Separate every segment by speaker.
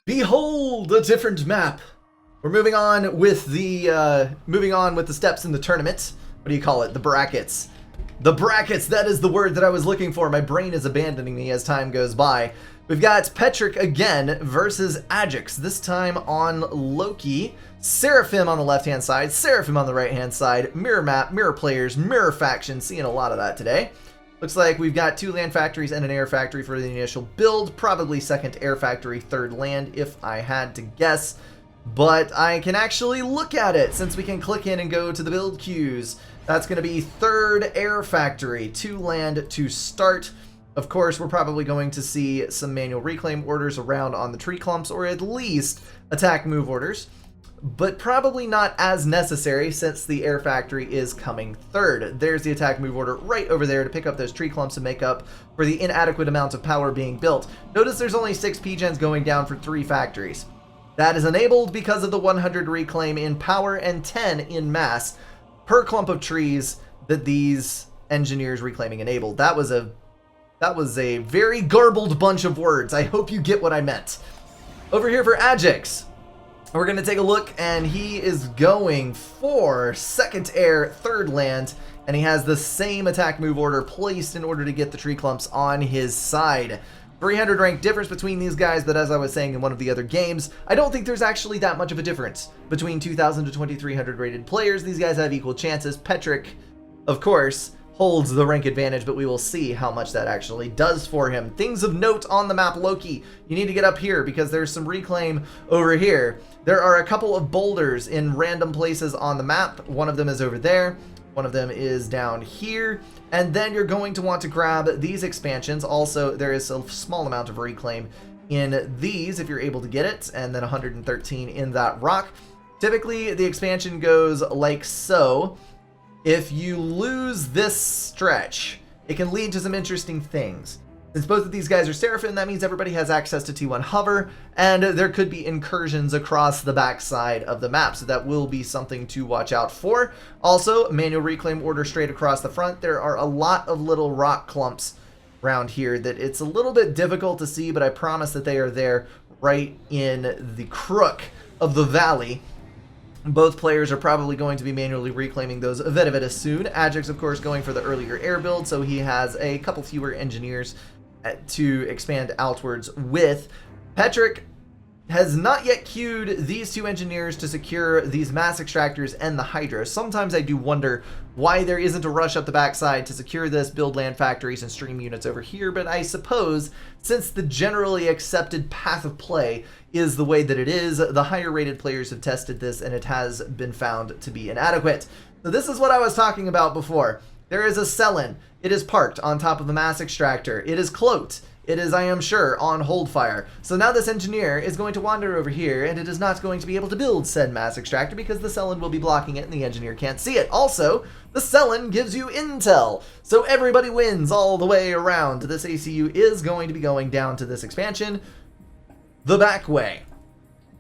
Speaker 1: Behold a different map. We're moving on with the steps in the tournament. What do you call it? The brackets. The brackets, that is the word that I was looking for. My brain is abandoning me as time goes by. We've got Petrick again versus Ajax, this time on Loki. Seraphim on the left-hand side, Seraphim on the right-hand side. Mirror map, mirror players, mirror faction. Seeing a lot of that today. Looks like we've got 2 land factories and an air factory for the initial build. Probably second air factory, third land, if I had to guess. But I can actually look at it since we can click in and go to the build queues. That's going to be third air factory, 2 land to start. Of course, we're probably going to see some manual reclaim orders around on the tree clumps, or at least attack move orders. But probably not as necessary since the air factory is coming third. There's the attack move order right over there to pick up those tree clumps and make up for the inadequate amount of power being built. Notice there's only 6 P-gens going down for 3 factories. That is enabled because of the 100 reclaim in power and 10 in mass per clump of trees that these engineers reclaiming enabled. That was a very garbled bunch of words. I hope you get what I meant. Over here for Ajax, we're going to take a look, and he is going for second air, third land, and he has the same attack move order placed in order to get the tree clumps on his side. 300 rank difference between these guys, but as I was saying in one of the other games, I don't think there's actually that much of a difference between 2,000 to 2,300 rated players. These guys have equal chances. Petrick, of course, holds the rank advantage, but we will see how much that actually does for him. Things of note on the map, Loki. You need to get up here because there's some reclaim over here. There are a couple of boulders in random places on the map. One of them is over there. One of them is down here. And then you're going to want to grab these expansions. Also, there is a small amount of reclaim in these if you're able to get it. And then 113 in that rock. Typically, the expansion goes like so. If you lose this stretch, it can lead to some interesting things. Since both of these guys are Seraphim, that means everybody has access to T1 hover, and there could be incursions across the backside of the map, so that will be something to watch out for. Also, manual reclaim order straight across the front. There are a lot of little rock clumps around here that it's a little bit difficult to see, but I promise that they are there right in the crook of the valley. Both players are probably going to be manually reclaiming those as soon. Ajax, of course, going for the earlier air build, so he has a couple fewer engineers to expand outwards with. Petrick has not yet queued these 2 engineers to secure these mass extractors and the Hydra. Sometimes I do wonder why there isn't a rush up the backside to secure this, build land factories and stream units over here, but I suppose since the generally accepted path of play is the way that it is, the higher rated players have tested this and it has been found to be inadequate. So this is what I was talking about before. There is a Cellin. It is parked on top of the mass extractor. It is cloaked. It is, I am sure, on hold fire. So now this engineer is going to wander over here, and it is not going to be able to build said mass extractor because the Cellin will be blocking it and the engineer can't see it. Also, the Cellin gives you intel, so everybody wins all the way around. This ACU is going to be going down to this expansion the back way.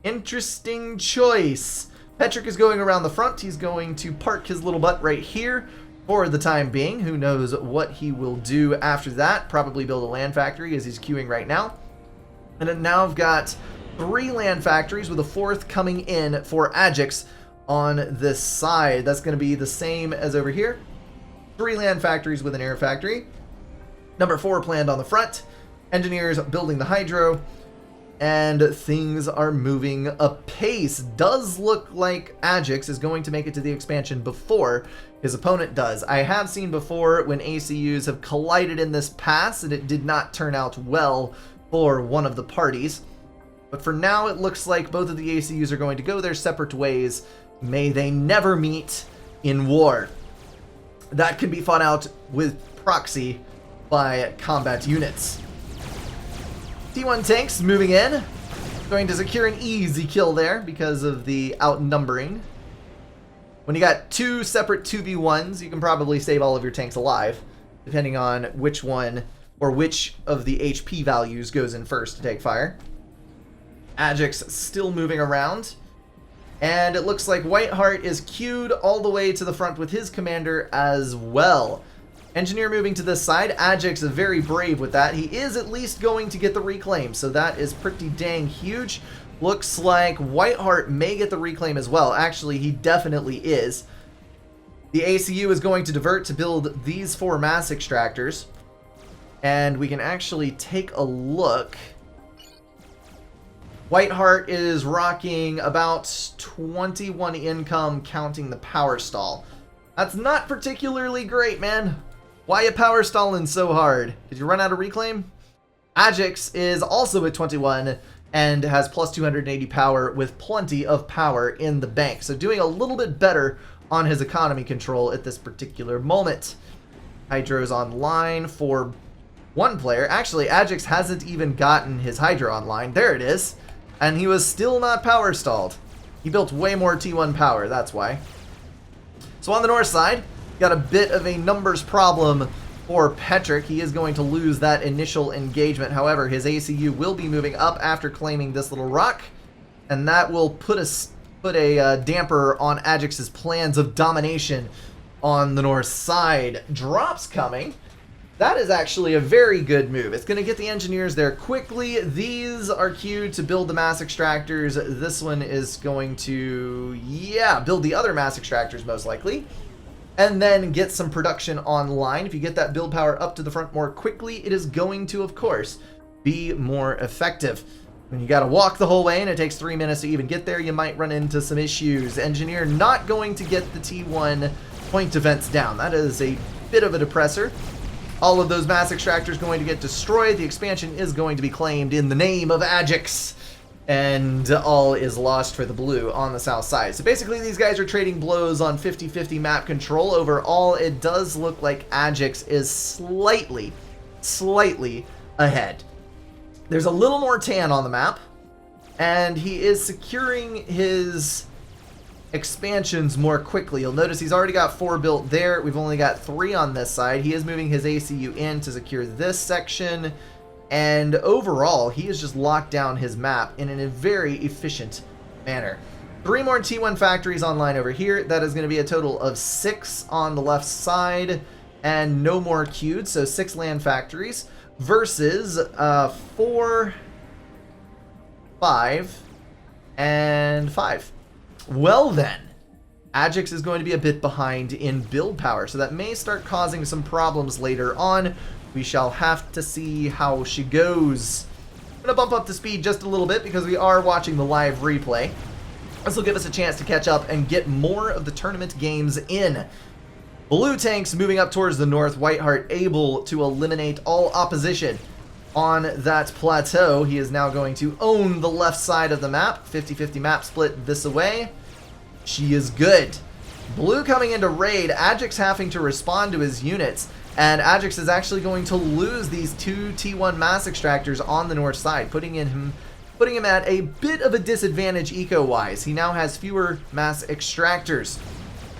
Speaker 1: Interesting choice. Petrick is going around the front. He's going to park his little butt right here for the time being. Who knows what he will do after that. Probably build a land factory as he's queuing right now. And then now I've got 3 land factories with a 4th coming in for Ajax on this side. That's going to be the same as over here. 3 land factories with an air factory. Number 4 planned on the front. Engineers building the hydro. And things are moving apace. Does look like Ajax is going to make it to the expansion before his opponent does. I have seen before when ACUs have collided in this pass and it did not turn out well for one of the parties. But for now, it looks like both of the ACUs are going to go their separate ways. May they never meet in war. That can be fought out with proxy by combat units. T1 tanks moving in. Going to secure an easy kill there because of the outnumbering. When you got 2 separate 2v1s, you can probably save all of your tanks alive, depending on which one or which of the HP values goes in first to take fire. Ajax still moving around. And it looks like Whiteheart is queued all the way to the front with his commander as well. Engineer moving to this side. Ajax is very brave with that. He is at least going to get the reclaim, so that is pretty dang huge. Looks like Whiteheart may get the reclaim as well. Actually, he definitely is. The ACU is going to divert to build these 4 mass extractors. And we can actually take a look. Whiteheart is rocking about 21 income counting the power stall. That's not particularly great, man. Why you power stalling so hard? Did you run out of reclaim? Ajax is also at 21 and has plus 280 power with plenty of power in the bank. So doing a little bit better on his economy control at this particular moment. Hydro's online for one player. Actually, Ajax hasn't even gotten his Hydro online. There it is. And he was still not power stalled. He built way more T1 power, that's why. So on the north side, got a bit of a numbers problem for Petrick. He is going to lose that initial engagement. However, his ACU will be moving up after claiming this little rock. And that will put a damper on Ajax's plans of domination on the north side. Drops coming. That is actually a very good move. It's going to get the engineers there quickly. These are queued to build the mass extractors. This one is going to, build the other mass extractors most likely. And then get some production online. If you get that build power up to the front more quickly, it is going to, of course, be more effective. When you got to walk the whole way and it takes 3 minutes to even get there, you might run into some issues. Engineer not going to get the T1 point defense down. That is a bit of a depressor. All of those mass extractors going to get destroyed. The expansion is going to be claimed in the name of Ajax. And all is lost for the blue on the south side. So basically these guys are trading blows on 50-50 map control. Overall, it does look like Ajax is slightly ahead. There's a little more tan on the map. And he is securing his expansions more quickly. You'll notice he's already got 4 built there. We've only got 3 on this side. He is moving his ACU in to secure this section. And overall, he has just locked down his map in a very efficient manner. 3 more T1 factories online over here. That is going to be a total of 6 on the left side. And no more queued, so 6 land factories versus 4, 5, and 5. Well then, Ajax is going to be a bit behind in build power, so that may start causing some problems later on. We shall have to see how she goes. I'm going to bump up the speed just a little bit because we are watching the live replay. This will give us a chance to catch up and get more of the tournament games in. Blue tanks moving up towards the north. Whiteheart able to eliminate all opposition on that plateau. He is now going to own the left side of the map. 50-50 map split this away. She is good. Blue coming into raid. Ajax having to respond to his units. And Ajax is actually going to lose these 2 T1 mass extractors on the north side, putting him at a bit of a disadvantage eco-wise. He now has fewer mass extractors.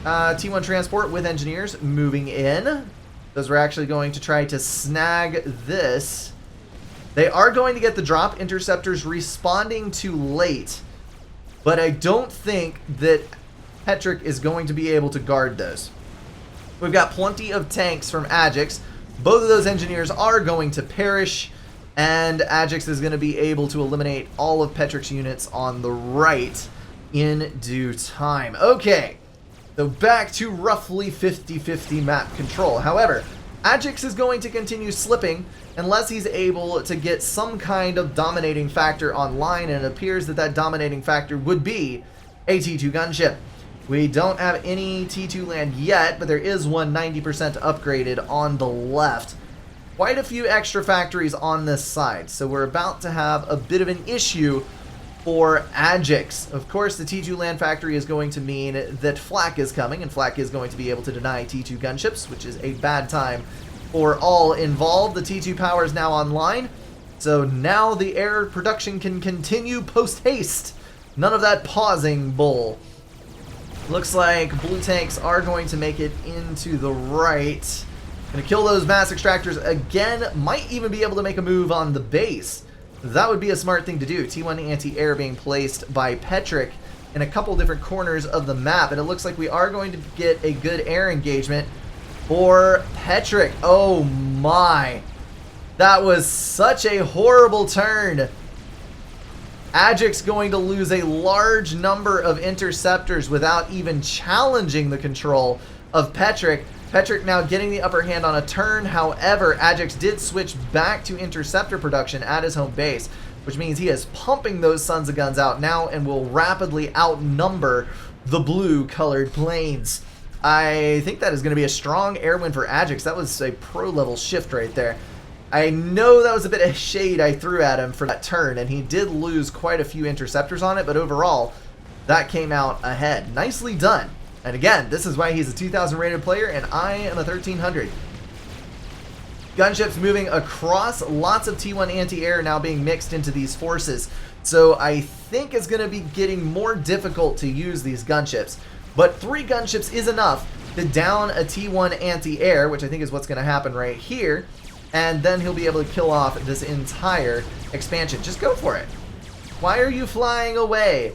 Speaker 1: T1 transport with engineers moving in. Those were actually going to try to snag this. They are going to get the drop. Interceptors responding too late. But I don't think that Petrick is going to be able to guard those. We've got plenty of tanks from Ajax. Both of those engineers are going to perish. And Ajax is going to be able to eliminate all of Petrick's units on the right in due time. Okay. So back to roughly 50-50 map control. However, Ajax is going to continue slipping unless he's able to get some kind of dominating factor online, and it appears that that dominating factor would be a T2 gunship. We don't have any T2 land yet, but there is one 90% upgraded on the left. Quite a few extra factories on this side, so we're about to have a bit of an issue for Ajax. Of course, the T2 land factory is going to mean that Flak is coming, and Flak is going to be able to deny T2 gunships, which is a bad time for all involved. The T2 power is now online, so now the air production can continue post-haste. None of that pausing bull. Looks like blue tanks are going to make it into the right. Gonna kill those mass extractors again. Might even be able to make a move on the base. That would be a smart thing to do. T1 anti-air being placed by Petrick in a couple different corners of the map. And it looks like we are going to get a good air engagement for Petrick. Oh my. That was such a horrible turn. Ajax going to lose a large number of interceptors without even challenging the control of Petrick. Petrick now getting the upper hand on a turn. However, Ajax did switch back to interceptor production at his home base, which means he is pumping those sons of guns out now and will rapidly outnumber the blue colored planes. I think that is going to be a strong air win for Ajax. That was a pro level shift right there. I know that was a bit of shade I threw at him for that turn, and he did lose quite a few interceptors on it, but overall, that came out ahead. Nicely done. And again, this is why he's a 2,000 rated player, and I am a 1,300. Gunships moving across, lots of T1 anti-air now being mixed into these forces. So I think it's going to be getting more difficult to use these gunships. But 3 gunships is enough to down a T1 anti-air, which I think is what's going to happen right here. And then he'll be able to kill off this entire expansion. Just go for it. Why are you flying away?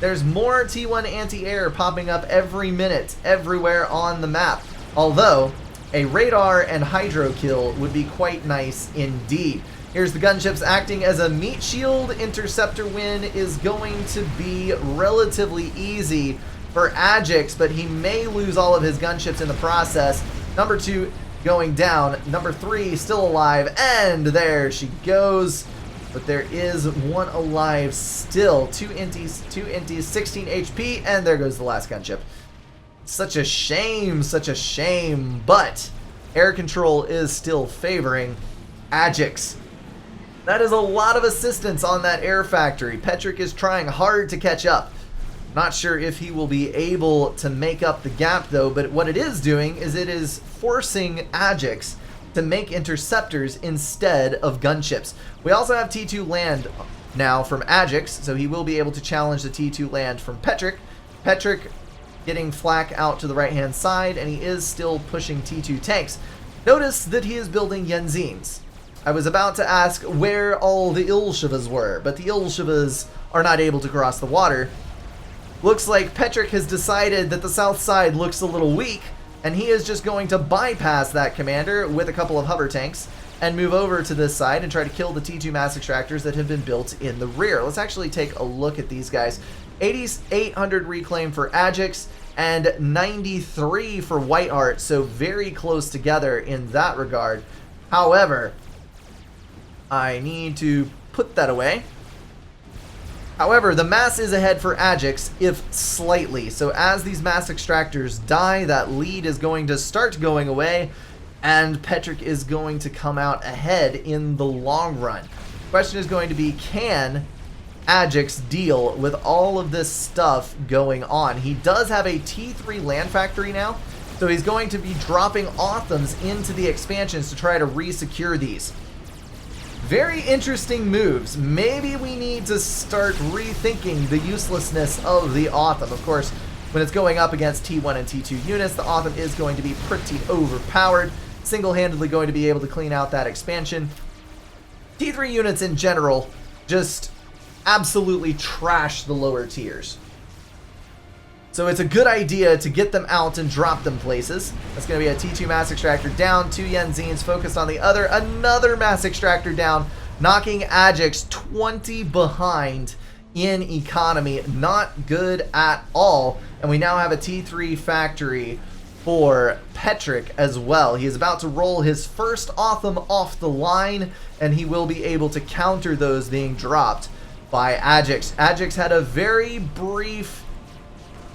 Speaker 1: There's more T1 anti-air popping up every minute, everywhere on the map. Although, a radar and hydro kill would be quite nice indeed. Here's the gunships acting as a meat shield. Interceptor win is going to be relatively easy for Ajax, but he may lose all of his gunships in the process. Number 2 going down. Number 3 still alive, and there she goes. But there is one alive still. 2 inties, 16 HP, and there goes the last gunship. Such a shame, such a shame. But air control is still favoring Ajax. That is a lot of assistance on that air factory. Petrick is trying hard to catch up. Not sure if he will be able to make up the gap though, but what it is doing is it is forcing Ajax to make interceptors instead of gunships. We also have T2 land now from Ajax, so he will be able to challenge the T2 land from Petrick. Petrick getting flak out to the right hand side, and he is still pushing T2 tanks. Notice that he is building Yenzines. I was about to ask where all the Ilshivas were, but the Ilshivas are not able to cross the water. Looks like Petrick has decided that the south side looks a little weak, and he is just going to bypass that commander with a couple of hover tanks and move over to this side and try to kill the T2 mass extractors that have been built in the rear. Let's actually take a look at these guys. 8,800 reclaim for Ajax and 93 for Whiteheart, so very close together in that regard. However, I need to put that away. However, the mass is ahead for Ajax, if slightly. So as these mass extractors die, that lead is going to start going away, and Petrick is going to come out ahead in the long run. The question is going to be, can Ajax deal with all of this stuff going on? He does have a T3 land factory now, so he's going to be dropping Authams into the expansions to try to re-secure these. Very interesting moves. Maybe we need to start rethinking the uselessness of the Autumn. Of course, when it's going up against T1 and T2 units, the Autumn is going to be pretty overpowered. Single-handedly going to be able to clean out that expansion. T3 units in general just absolutely trash the lower tiers. So it's a good idea to get them out and drop them places. That's going to be a T2 mass extractor down, 2 Yenzines focused on the other, another mass extractor down, knocking Ajax 20 behind in economy. Not good at all. And we now have a T3 factory for Petrick as well. He is about to roll his first Autumn off the line, and he will be able to counter those being dropped by Ajax. Ajax had a very brief...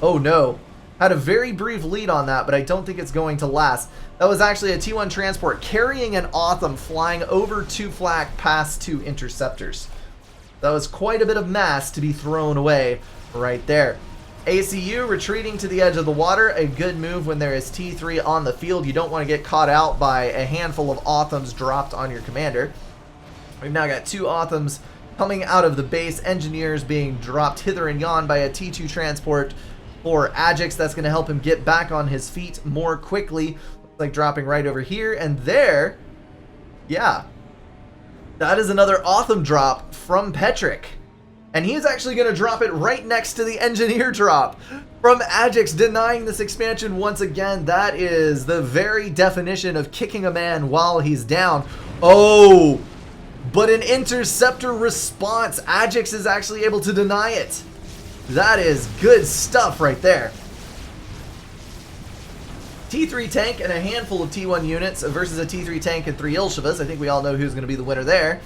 Speaker 1: Oh no, had a very brief lead on that, but I don't think it's going to last. That was actually a T1 transport carrying an Autumn flying over 2 flak past 2 interceptors. That was quite a bit of mass to be thrown away right there. ACU retreating to the edge of the water, a good move when there is T3 on the field. You don't want to get caught out by a handful of Authams dropped on your commander. We've now got 2 Authams coming out of the base, engineers being dropped hither and yon by a T2 transport for Ajax. That's going to help him get back on his feet more quickly. Looks like dropping right over here, and there, yeah, that is another Autumn drop from Petrick. And he's actually going to drop it right next to the engineer drop from Ajax, denying this expansion once again. That is the very definition of kicking a man while he's down. Oh, but an interceptor response. Ajax is actually able to deny it. That is good stuff right there. T3 tank and a handful of T1 units versus a T3 tank and 3 Ilshevas. I think we all know who's going to be the winner there.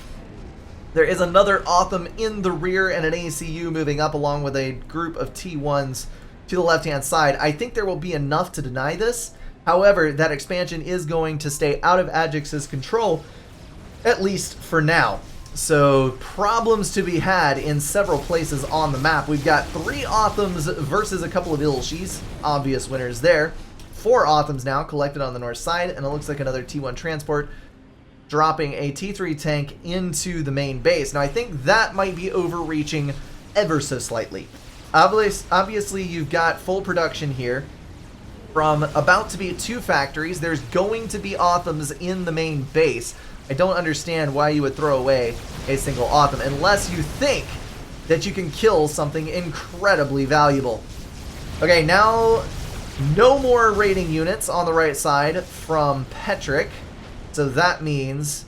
Speaker 1: There is another Otham in the rear and an ACU moving up along with a group of T1s to the left-hand side. I think there will be enough to deny this. However, that expansion is going to stay out of Ajax's control, at least for now. So, problems to be had in several places on the map. We've got 3 Othams versus a couple of Ilshis. Obvious winners there. 4 Othams now collected on the north side, and it looks like another T1 transport dropping a T3 tank into the main base. Now, I think that might be overreaching ever so slightly. Obviously, you've got full production here from about to be 2 factories. There's going to be Othams in the main base. I don't understand why you would throw away a single Otham unless you think that you can kill something incredibly valuable. Okay, now no more raiding units on the right side from Petrick. So that means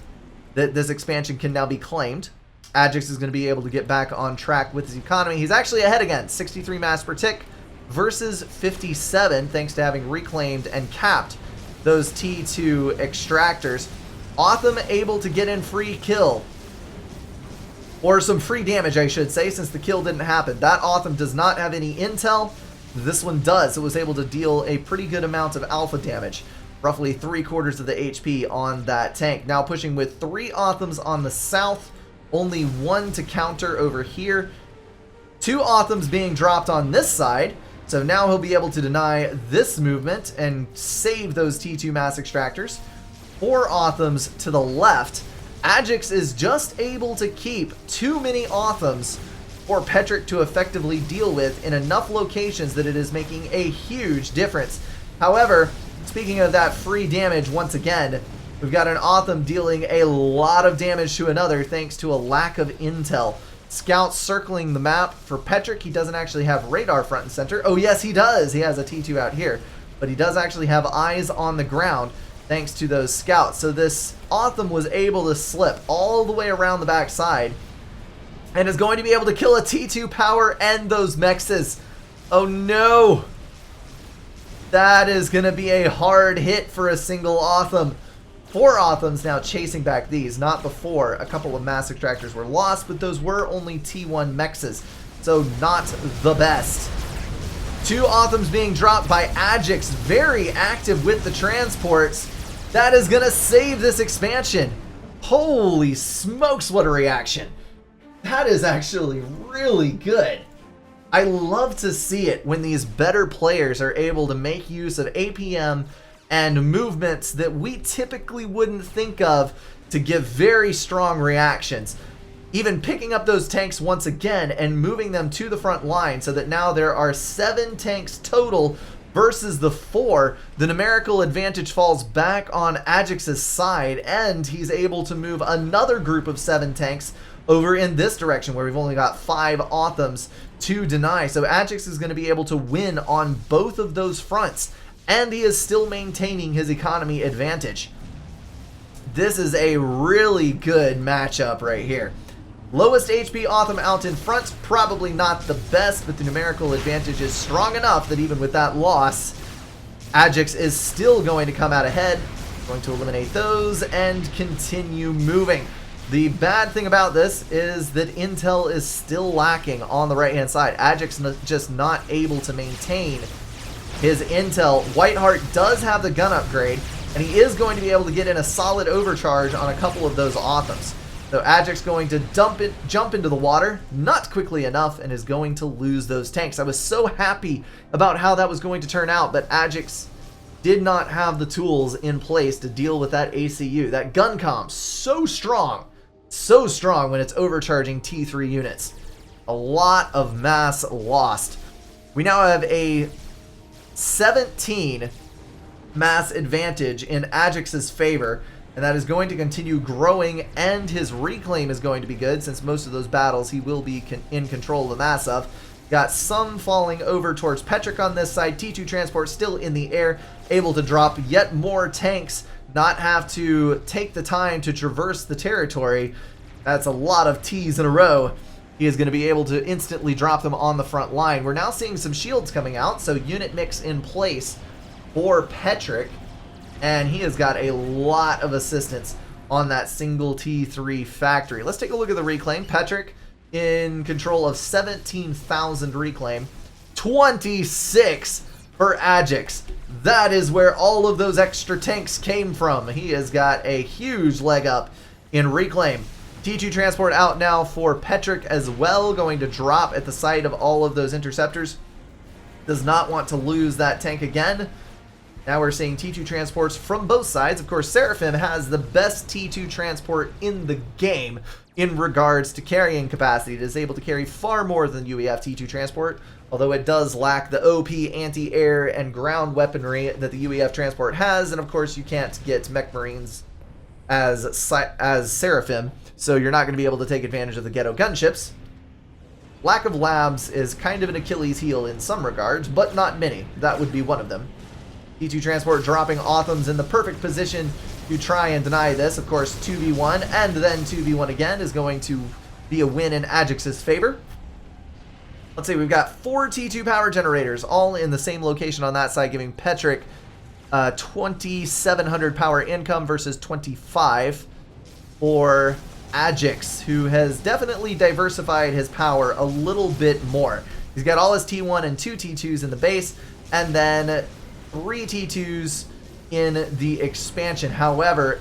Speaker 1: that this expansion can now be claimed. Ajax is going to be able to get back on track with his economy. He's actually ahead again, 63 mass per tick versus 57, thanks to having reclaimed and capped those T2 extractors. Otham able to get in free kill. Or some free damage, I should say, since the kill didn't happen. That Otham does not have any intel. This one does. It was able to deal a pretty good amount of alpha damage. Roughly 3/4 of the HP on that tank. Now pushing with 3 Othams on the south. Only 1 to counter over here. 2 Othams being dropped on this side. So now he'll be able to deny this movement and save those T2 mass extractors. 4 Othams to the left. Ajax is just able to keep too many Othams for Petrick to effectively deal with in enough locations that it is making a huge difference. However, speaking of that free damage, once again, we've got an Otham dealing a lot of damage to another thanks to a lack of intel. Scouts circling the map for Petrick. He doesn't actually have radar front and center. Oh yes, he does. He has a T2 out here. But he does actually have eyes on the ground thanks to those scouts. So this Otham was able to slip all the way around the backside and is going to be able to kill a T2 power and those mexes. Oh no! That is going to be a hard hit for a single Otham. 4 Othams now chasing back these, not before. A couple of mass extractors were lost, but those were only T1 mexes, so not the best. 2 Othams being dropped by Ajax, very active with the transports. That is going to save this expansion. Holy smokes, what a reaction. That is actually really good. I love to see it when these better players are able to make use of APM and movements that we typically wouldn't think of to give very strong reactions. Even picking up those tanks once again and moving them to the front line so that now there are 7 tanks total versus the 4. The numerical advantage falls back on Ajax's side, and he's able to move another group of 7 tanks over in this direction where we've only got 5 Othams to deny. So Ajax is going to be able to win on both of those fronts, and he is still maintaining his economy advantage. This is a really good matchup right here. Lowest HP Otham out in front, probably not the best, but the numerical advantage is strong enough that even with that loss, Ajax is still going to come out ahead. Going to eliminate those and continue moving. The bad thing about this is that intel is still lacking on the right-hand side. Ajax just not able to maintain his intel. Whiteheart does have the gun upgrade, and he is going to be able to get in a solid overcharge on a couple of those Othams. So Ajax going to jump into the water, not quickly enough, and is going to lose those tanks. I was so happy about how that was going to turn out, but Ajax did not have the tools in place to deal with that ACU. That gun comm, so strong when it's overcharging T3 units. A lot of mass lost. We now have a 17 mass advantage in Ajax's favor, and that is going to continue growing, and his reclaim is going to be good since most of those battles he will be in control of the mass of. Got some falling over towards Petrick on this side. T2 transport still in the air, able to drop yet more tanks, not have to take the time to traverse the territory. That's a lot of T's in a row. He is going to be able to instantly drop them on the front line. We're now seeing some shields coming out, so unit mix in place for Petrick, and he has got a lot of assistance on that single T3 factory. Let's take a look at the reclaim. Petrick in control of 17,000 reclaim, 26 for Ajax. That is where all of those extra tanks came from. He has got a huge leg up in reclaim. T2 transport out now for Petrick as well, going to drop at the site of all of those interceptors. Does not want to lose that tank again. Now we're seeing T2 transports from both sides. Of course, Seraphim has the best T2 transport in the game in regards to carrying capacity. It is able to carry far more than UEF T2 transport, although it does lack the OP anti-air and ground weaponry that the UEF transport has. And of course, you can't get mech marines as Seraphim, so you're not going to be able to take advantage of the ghetto gunships. Lack of labs is kind of an Achilles heel in some regards, but not many. That would be one of them. T2 transport dropping Othams in the perfect position to try and deny this. Of course, 2v1 and then 2v1 again is going to be a win in Ajax's favor. Let's see, we've got 4 T2 power generators all in the same location on that side, giving Petrick 2,700 power income versus 25 for Ajax, who has definitely diversified his power a little bit more. He's got all his T1 and 2 T2s in the base, and then 3 T2s in the expansion. However,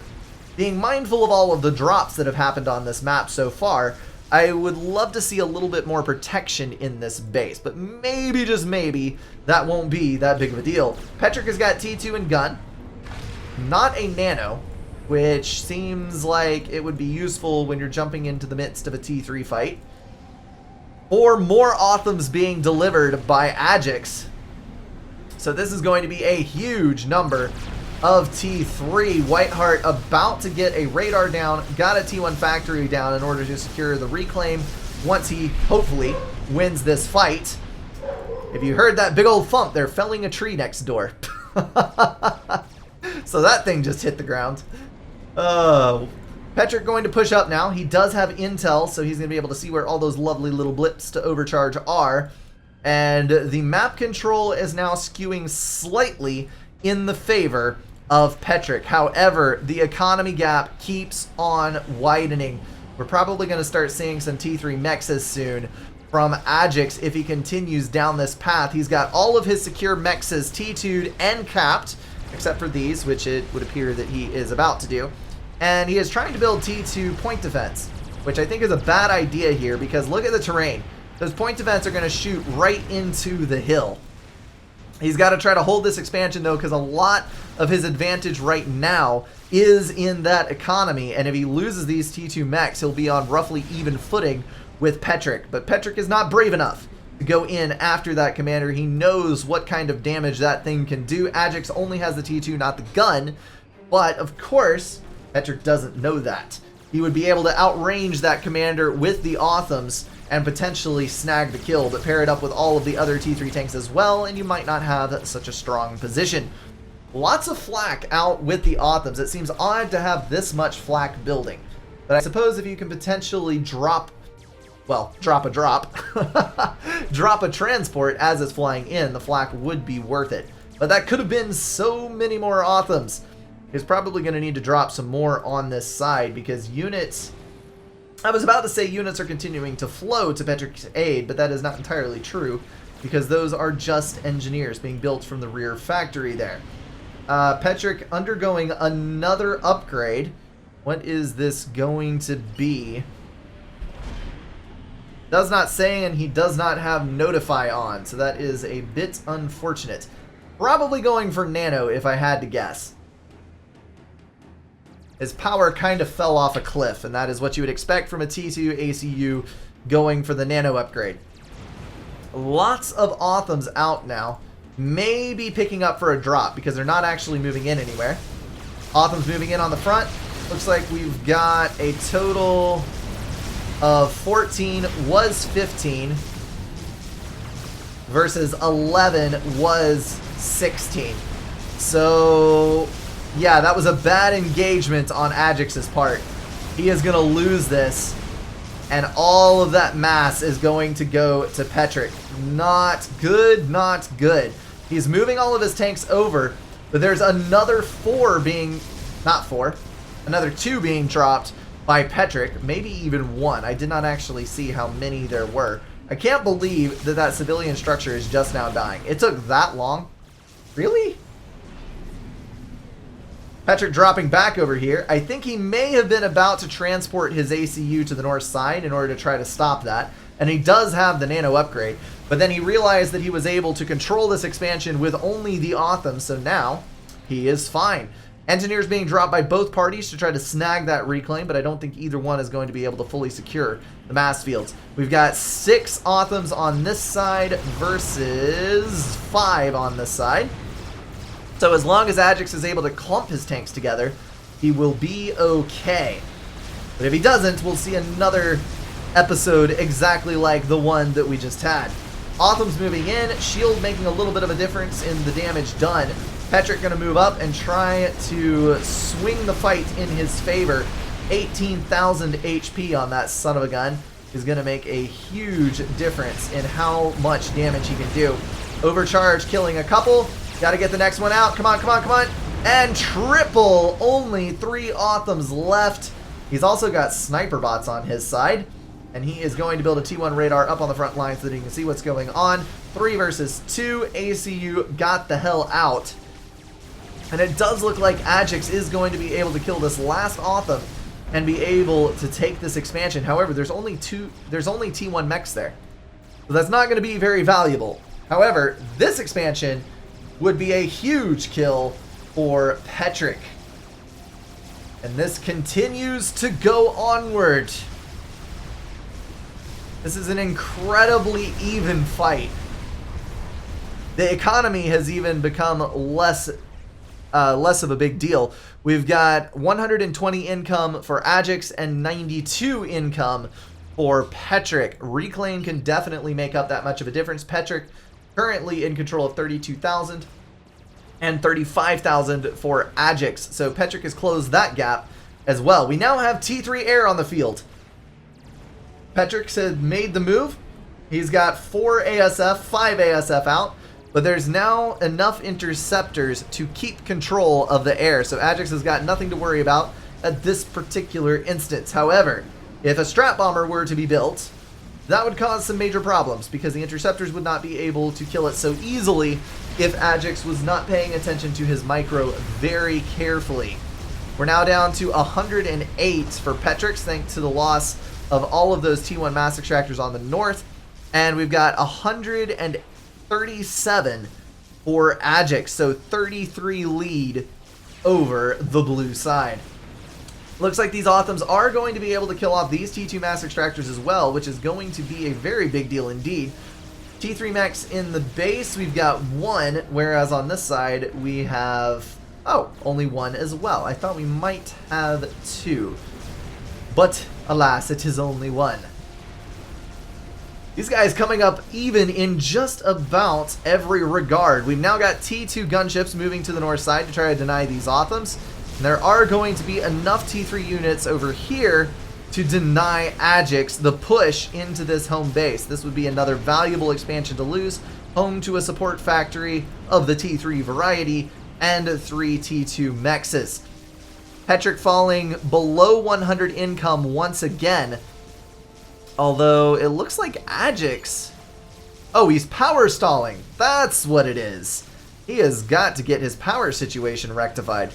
Speaker 1: being mindful of all of the drops that have happened on this map so far, I would love to see a little bit more protection in this base, but maybe, just maybe, that won't be that big of a deal. Petrick has got T2 and gun, not a nano, which seems like it would be useful when you're jumping into the midst of a T3 fight. 4 more Othams being delivered by Ajax. So this is going to be a huge number of T3. Whiteheart about to get a radar down, got a T1 factory down in order to secure the reclaim once he hopefully wins this fight. If you heard that big old thump, they're felling a tree next door. So that thing just hit the ground. Petrick going to push up now. He does have intel, so he's going to be able to see where all those lovely little blips to overcharge are. And the map control is now skewing slightly in the favor of Petrick. However, the economy gap keeps on widening. We're probably going to start seeing some T3 mexes soon from Ajax if he continues down this path. He's got all of his secure mexes T2'd and capped, except for these, which it would appear that he is about to do. And he is trying to build T2 point defense, which I think is a bad idea here because look at the terrain. Those point defense are going to shoot right into the hill. He's got to try to hold this expansion though, because a lot of his advantage right now is in that economy, and if he loses these T2 mechs, he'll be on roughly even footing with Petrick. But Petrick is not brave enough to go in after that commander. He knows what kind of damage that thing can do. Ajax only has the T2, not the gun, but of course, Petrick doesn't know that. He would be able to outrange that commander with the Othams and potentially snag the kill, but pair it up with all of the other T3 tanks as well, and you might not have such a strong position. Lots of flak out with the Othams. It seems odd to have this much flak building, but I suppose if you can potentially drop a transport as it's flying in, the flak would be worth it. But that could have been so many more Othams. He's probably going to need to drop some more on this side because units... I was about to say units are continuing to flow to Petrick's aid, but that is not entirely true because those are just engineers being built from the rear factory there. Petrick undergoing another upgrade. What is this going to be? Does not say, and he does not have Notify on, so that is a bit unfortunate. Probably going for Nano if I had to guess. His power kind of fell off a cliff, and that is what you would expect from a T2 ACU going for the Nano upgrade. Lots of Othams out now. Maybe picking up for a drop because they're not actually moving in anywhere. Othams moving in on the front. Looks like we've got a total of 14 was 15 versus 11 was 16. So, yeah, that was a bad engagement on Ajax's part. He is going to lose this, and all of that mass is going to go to Petric. Not good, not good. He's moving all of his tanks over, but there's another another two being dropped by Petric, maybe even one. I did not actually see how many there were. I can't believe that that civilian structure is just now dying. It took that long? Really? Petric dropping back over here. I think he may have been about to transport his ACU to the north side in order to try to stop that. And he does have the nano upgrade. But then he realized that he was able to control this expansion with only the Otham, so now he is fine. Engineers being dropped by both parties to try to snag that reclaim, but I don't think either one is going to be able to fully secure the mass fields. We've got 6 Othams on this side versus 5 on this side. So as long as Ajax is able to clump his tanks together, he will be okay. But if he doesn't, we'll see another episode exactly like the one that we just had. Otham's moving in, Shield making a little bit of a difference in the damage done. Petric going to move up and try to swing the fight in his favor. 18,000 HP on that son of a gun is going to make a huge difference in how much damage he can do. Overcharge killing a couple. Got to get the next one out. Come on, come on, come on. And triple. Only 3 Othams left. He's also got sniper bots on his side. And he is going to build a T1 radar up on the front line so that he can see what's going on. 3 versus 2. ACU got the hell out. And it does look like Ajax is going to be able to kill this last Otham and be able to take this expansion. However, there's only T1 mechs there. So that's not going to be very valuable. However, this expansion would be a huge kill for Petric. And this continues to go onward. This is an incredibly even fight. The economy has even become less of a big deal. We've got 120 income for Ajax and 92 income for Petric. Reclaim can definitely make up that much of a difference. Petric currently in control of 32,000 and 35,000 for Ajax. So Petric has closed that gap as well. We now have T3 Air on the field. Petric had made the move. He's got 4 ASF, 5 ASF out. But there's now enough interceptors to keep control of the air. So Ajax has got nothing to worry about at this particular instance. However, if a strat bomber were to be built, that would cause some major problems because the interceptors would not be able to kill it so easily if Ajax was not paying attention to his micro very carefully. We're now down to 108 for Petric thanks to the loss of all of those T1 mass extractors on the north. And we've got 137 for Ajax, so 33 lead over the blue side. Looks like these Othams are going to be able to kill off these T2 mass extractors as well, which is going to be a very big deal indeed. T3 mechs in the base, we've got 1, whereas on this side we have, only 1 as well. I thought we might have 2, but alas, it is only 1. These guys coming up even in just about every regard. We've now got T2 gunships moving to the north side to try to deny these Othams. And there are going to be enough T3 units over here to deny Ajax the push into this home base. This would be another valuable expansion to lose, home to a support factory of the T3 variety and 3 T2 mexes. Petric falling below 100 income once again. Although, it looks like Ajax... Oh, he's power stalling. That's what it is. He has got to get his power situation rectified.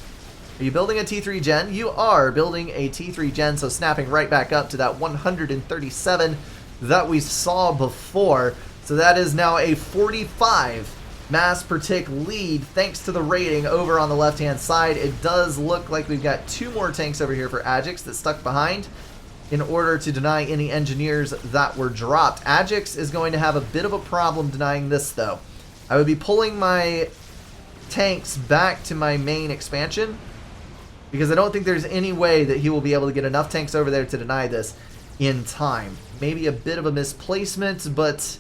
Speaker 1: Are you building a T3 gen? You are building a T3 gen, so snapping right back up to that 137 that we saw before. So that is now a 45 mass per tick lead thanks to the rating over on the left-hand side. It does look like we've got 2 more tanks over here for Ajax that stuck behind in order to deny any engineers that were dropped. Ajax is going to have a bit of a problem denying this, though. I would be pulling my tanks back to my main expansion because I don't think there's any way that he will be able to get enough tanks over there to deny this in time. Maybe a bit of a misplacement, but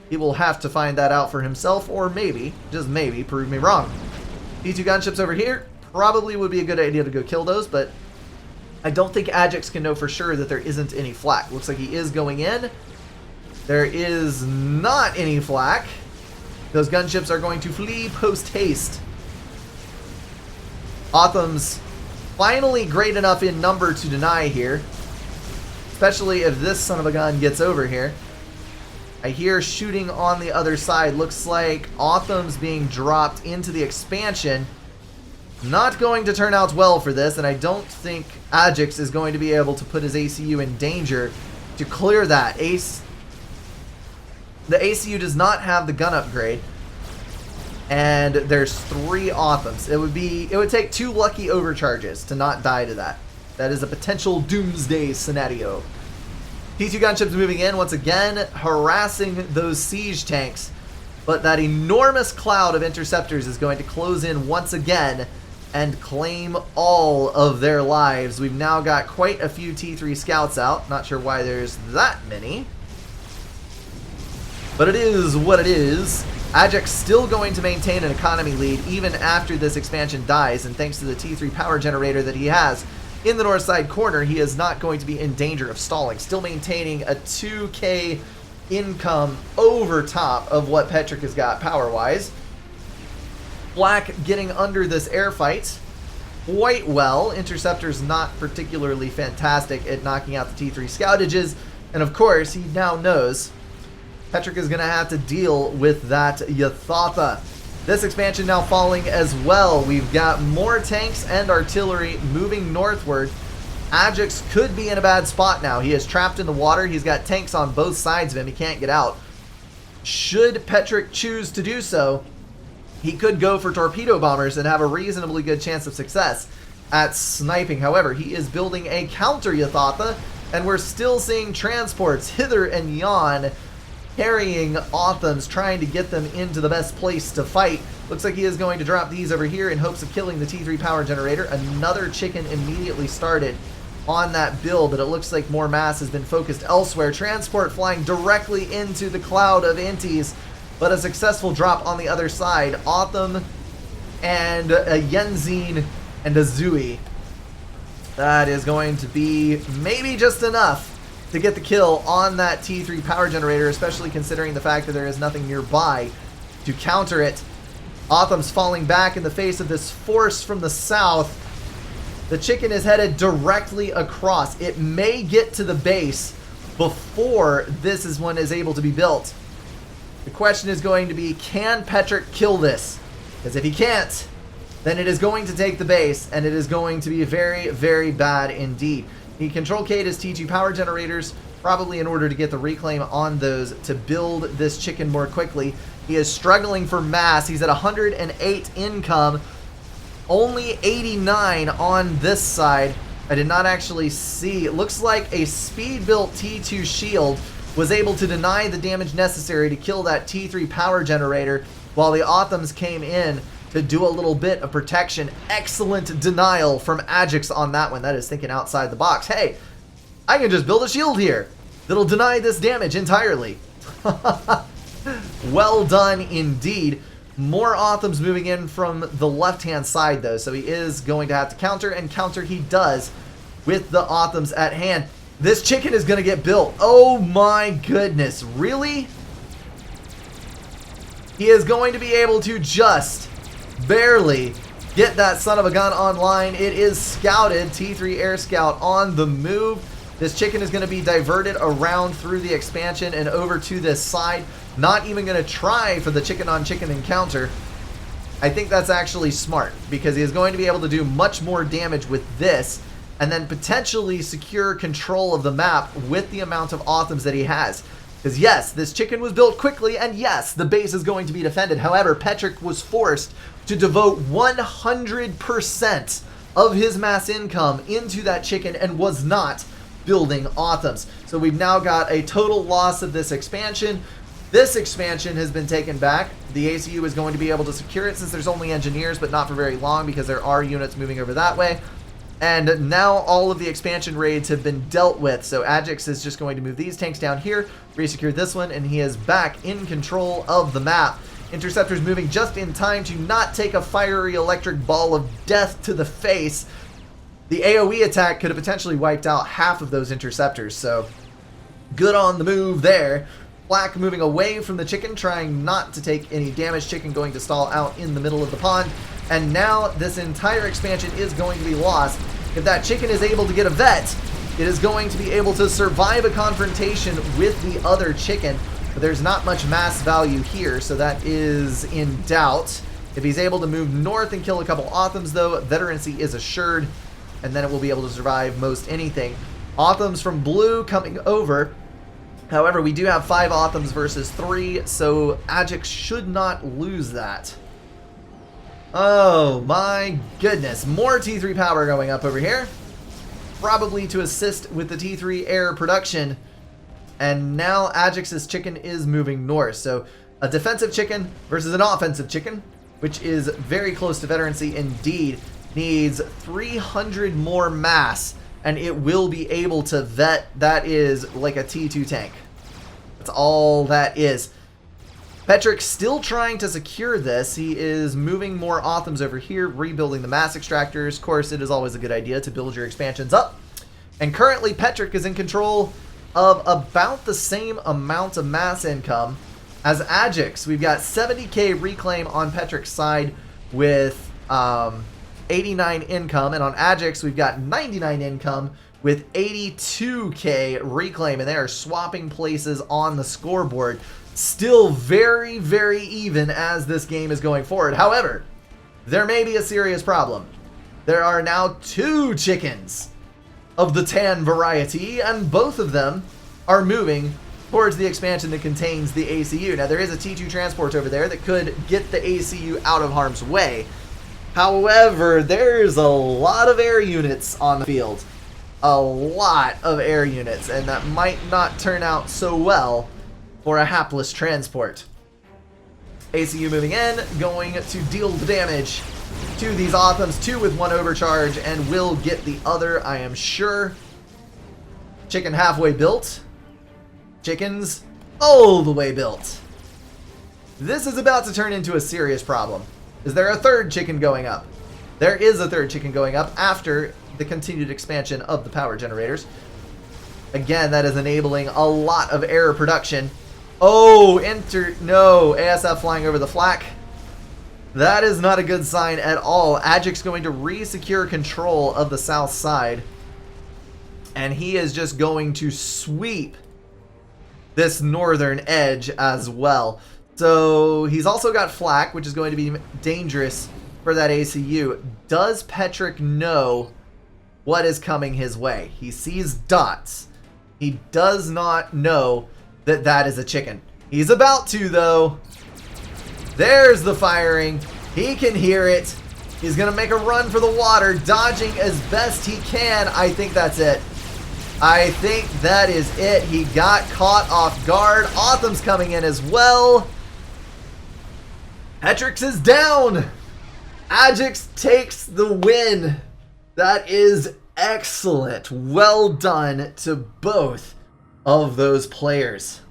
Speaker 1: he will have to find that out for himself, or maybe, just maybe, prove me wrong. T2 gunships over here, probably would be a good idea to go kill those, but I don't think Ajax can know for sure that there isn't any flak. Looks like he is going in. There is not any flak. Those gunships are going to flee post-haste. Otham's finally great enough in number to deny here, especially if this son of a gun gets over here. I hear shooting on the other side. Looks like Otham's being dropped into the expansion. Not going to turn out well for this, and I don't think Ajax is going to be able to put his ACU in danger to clear that. The ACU does not have the gun upgrade, and there's 3 Othams. It would take 2 lucky overcharges to not die to that. That is a potential doomsday scenario. T2 gunships moving in once again, harassing those siege tanks, but that enormous cloud of interceptors is going to close in once again and claim all of their lives. We've now got quite a few T3 scouts out. Not sure why there's that many, but it is what it is. Ajax still going to maintain an economy lead even after this expansion dies, and thanks to the T3 power generator that he has in the north side corner, he is not going to be in danger of stalling. Still maintaining a 2k income over top of what Petrick has got power-wise. Black getting under this air fight quite well. Interceptor's not particularly fantastic at knocking out the T3 scoutages, and of course he now knows Petrick is going to have to deal with that Yathatha. This expansion now falling as well. We've got more tanks and artillery moving northward. Ajax could be in a bad spot now. He is trapped in the water. He's got tanks on both sides of him. He can't get out. Should Petrick choose to do so, he could go for torpedo bombers and have a reasonably good chance of success at sniping. However, he is building a counter Yathatha, and we're still seeing transports hither and yon carrying Othams, trying to get them into the best place to fight. Looks like he is going to drop these over here in hopes of killing the T3 power generator. Another chicken immediately started on that build, but it looks like more mass has been focused elsewhere. Transport flying directly into the cloud of inties, but a successful drop on the other side. Otham and a Yenzine and a Zui. That is going to be maybe just enough to get the kill on that T3 power generator, especially considering the fact that there is nothing nearby to counter it. Otham's falling back in the face of this force from the south. The chicken is headed directly across. It may get to the base before this one is able to be built. The question is going to be, can Petrick kill this? Because if he can't, then it is going to take the base, and it is going to be very, very bad indeed. He control K'd his T2 power generators, probably in order to get the reclaim on those to build this chicken more quickly. He is struggling for mass. He's at 108 income, only 89 on this side. I did not actually see. It looks like a speed-built T2 shield was able to deny the damage necessary to kill that T3 power generator, while the Othams came in to do a little bit of protection. Excellent denial from Ajax on that one. That is thinking outside the box. Hey, I can just build a shield here that'll deny this damage entirely. Well done indeed. More Othams moving in from the left-hand side, though, so he is going to have to counter, and counter he does with the Othams at hand. This chicken is going to get built. Oh my goodness. Really? He is going to be able to just barely get that son of a gun online. It is scouted. T3 Air Scout on the move. This chicken is going to be diverted around through the expansion and over to this side. Not even going to try for the chicken-on-chicken encounter. I think that's actually smart, because he is going to be able to do much more damage with this, and then potentially secure control of the map with the amount of Othams that he has. Because yes, this chicken was built quickly, and yes, the base is going to be defended. However, Petrick was forced to devote 100% of his mass income into that chicken and was not building Othams. So we've now got a total loss of this expansion. This expansion has been taken back. The ACU is going to be able to secure it since there's only engineers, but not for very long, because there are units moving over that way. And now all of the expansion raids have been dealt with, so Ajax is just going to move these tanks down here, resecure this one, and he is back in control of the map. Interceptor's moving just in time to not take a fiery electric ball of death to the face. The AoE attack could have potentially wiped out half of those interceptors, so good on the move there. Black moving away from the chicken, trying not to take any damage. Chicken going to stall out in the middle of the pond. And now this entire expansion is going to be lost. If that chicken is able to get a vet, it is going to be able to survive a confrontation with the other chicken. But there's not much mass value here, so that is in doubt. If he's able to move north and kill a couple Othams, though, veterancy is assured, and then it will be able to survive most anything. Othams from blue coming over. However, we do have 5 Othams versus 3, so Ajax should not lose that. Oh my goodness, more T3 power going up over here. Probably to assist with the T3 air production. And now Ajax's chicken is moving north. So a defensive chicken versus an offensive chicken, which is very close to veterancy indeed, needs 300 more mass, and it will be able to vet. That is like a T2 tank. That's all that is. Petrick still trying to secure this. He is moving more Othams over here, rebuilding the mass extractors. Of course, it is always a good idea to build your expansions up. And currently, Petrick is in control of about the same amount of mass income as Ajax. We've got 70k reclaim on Petrick's side with 89 income, and on Ajax we've got 99 income with 82k reclaim, and they are swapping places on the scoreboard. Still very, very even as this game is going forward. However, there may be a serious problem. There are now 2 chickens of the tan variety, and both of them are moving towards the expansion that contains the ACU. Now, there is a T2 transport over there that could get the ACU out of harm's way. However, there's a lot of air units on the field. A lot of air units, and that might not turn out so well for a hapless transport. ACU moving in, going to deal the damage to these Othams, 2 with 1 overcharge, and will get the other, I am sure. Chicken halfway built. Chickens all the way built. This is about to turn into a serious problem. Is there a 3rd chicken going up? There is a 3rd chicken going up after the continued expansion of the power generators. Again, that is enabling a lot of air production. Oh, no, ASF flying over the flak. That is not a good sign at all. Ajax going to re-secure control of the south side. And he is just going to sweep this northern edge as well. So he's also got flak, which is going to be dangerous for that ACU. Does Petrick know what is coming his way? He sees dots. He does not know that that is a chicken. He's about to, though. There's the firing. He can hear it. He's going to make a run for the water, dodging as best he can. I think that's it. I think that is it. He got caught off guard. Otham's coming in as well. Petrix is down. Ajax takes the win. That is excellent. Well done to both of those players.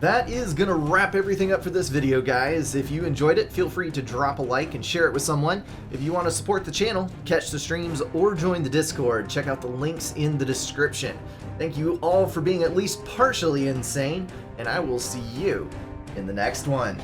Speaker 1: That is going to wrap everything up for this video, guys. If you enjoyed it, feel free to drop a like and share it with someone. If you want to support the channel, catch the streams, or join the Discord, check out the links in the description. Thank you all for being at least partially insane, and I will see you in the next one.